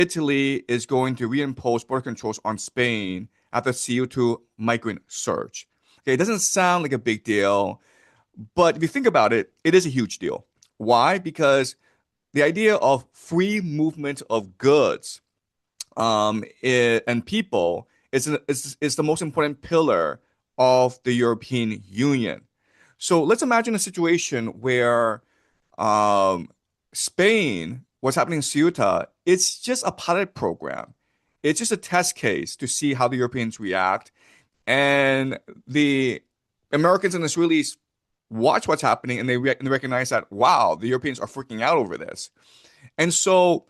Italy is going to reimpose border controls on Spain after CO2 migrant surge. Okay, it doesn't sound like a big deal, but if you think about it, it is a huge deal. Why? Because the idea of free movement of goods and people is the most important pillar of the European Union. So let's imagine a situation where um, Spain, what's happening in Ceuta, it's just a pilot program. It's just a test case to see how the Europeans react. And the Americans and Israelis watch what's happening and they recognize that, wow, the Europeans are freaking out over this. And so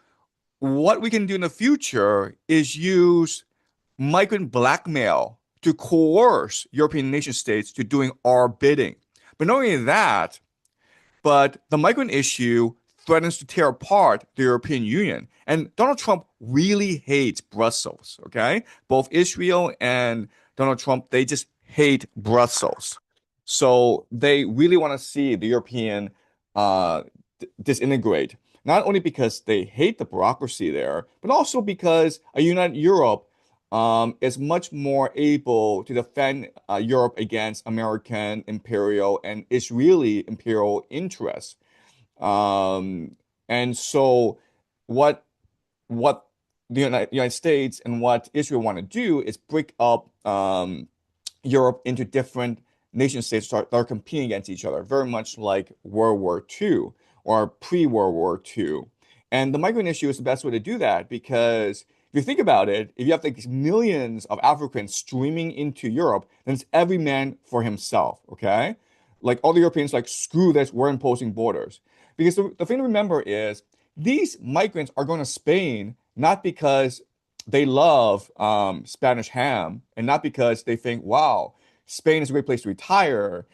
what we can do in the future is use migrant blackmail to coerce European nation states to doing our bidding. But not only that, but the migrant issue threatens to tear apart the European Union. And Donald Trump really hates Brussels, okay? Both Israel and Donald Trump, they just hate Brussels. So they really want to see the European uh, disintegrate, not only because they hate the bureaucracy there, but also because a united Europe is much more able to defend Europe against American imperial and Israeli imperial interests. Um, and so, what what the United States and what Israel want to do is break up Europe into different nation states that are competing against each other, very much like World War II or pre-World War II. And the migrant issue is the best way to do that because if you think about it, if you have like millions of Africans streaming into Europe, then it's every man for himself, okay? Like all the Europeans, like, screw this, we're imposing borders. Because the thing to remember is these migrants are going to Spain not because they love Spanish ham and not because they think, wow, Spain is a great place to retire.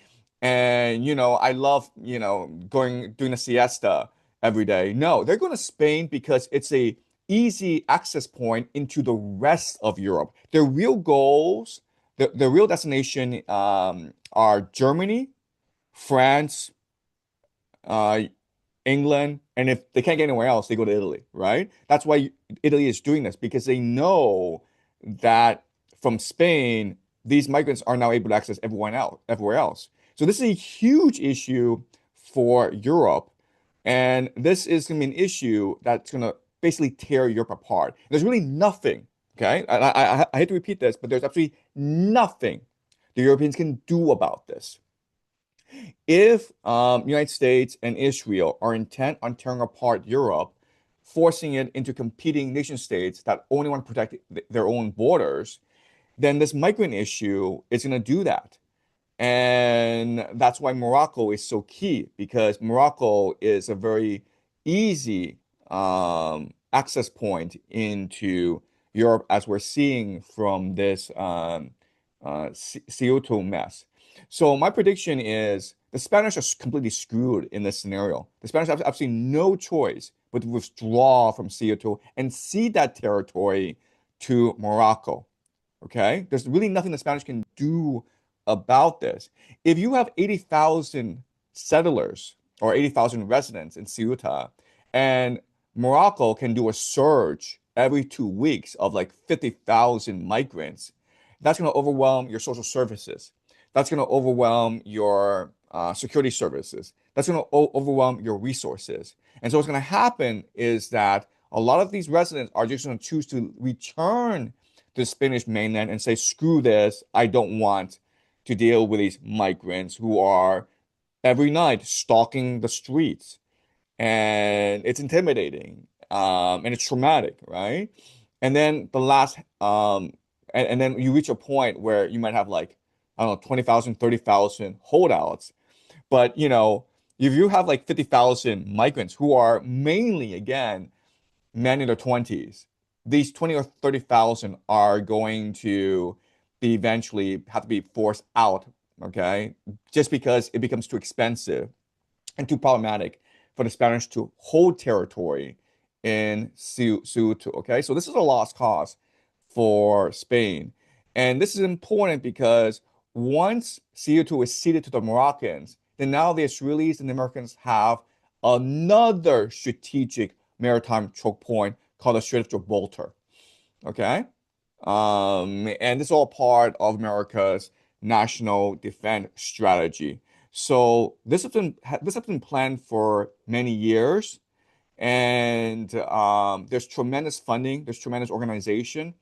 And, I love, doing a siesta every day. No, they're going to Spain because it's a easy access point into the rest of Europe. Their real goals, the real destination are Germany, France, uh, England, and if they can't get anywhere else, they go to Italy, right? That's why Italy is doing this because they know that from Spain, these migrants are now able to access everywhere else. So this is a huge issue for Europe, and this is going to be an issue that's going to basically tear Europe apart. There's really nothing, okay? I hate to repeat this, but there's absolutely nothing the Europeans can do about this. If United States and Israel are intent on tearing apart Europe, forcing it into competing nation states that only want to protect their own borders, then this migrant issue is going to do that. And that's why Morocco is so key because Morocco is a very easy access point into Europe, as we're seeing from this CO2 mess. So my prediction is the Spanish are completely screwed in this scenario. The Spanish have absolutely no choice but to withdraw from CO2 and cede that territory to Morocco. Okay? There's really nothing the Spanish can do about this. If you have 80,000 settlers or 80,000 residents in Ceuta, and Morocco can do a surge every 2 weeks of like 50,000 migrants, that's going to overwhelm your social services. That's going to overwhelm your security services. That's going to overwhelm your resources. And so what's going to happen is that a lot of these residents are just going to choose to return to the Spanish mainland and say, screw this, I don't want to deal with these migrants who are every night stalking the streets. And it's intimidating and it's traumatic, right? And then and then you reach a point where you might have like, I don't know, 20,000, 30,000 holdouts. But, if you have like 50,000 migrants who are mainly, again, men in their 20s, these 20 or 30,000 are going to be eventually have to be forced out, okay? Just because it becomes too expensive and too problematic for the Spanish to hold territory in Ceuta, okay? So this is a lost cause for Spain. And this is important because once CO2 is ceded to the Moroccans, then now the Israelis and the Americans have another strategic maritime choke point called the Strait of Gibraltar. Okay. And this is all part of America's national defense strategy. So this has been planned for many years, and there's tremendous funding, there's tremendous organization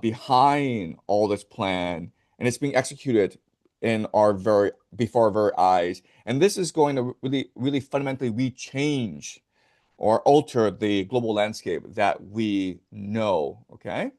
behind all this plan, and it's being executed before our very eyes. And this is going to really, really fundamentally rechange or alter the global landscape that we know. Okay.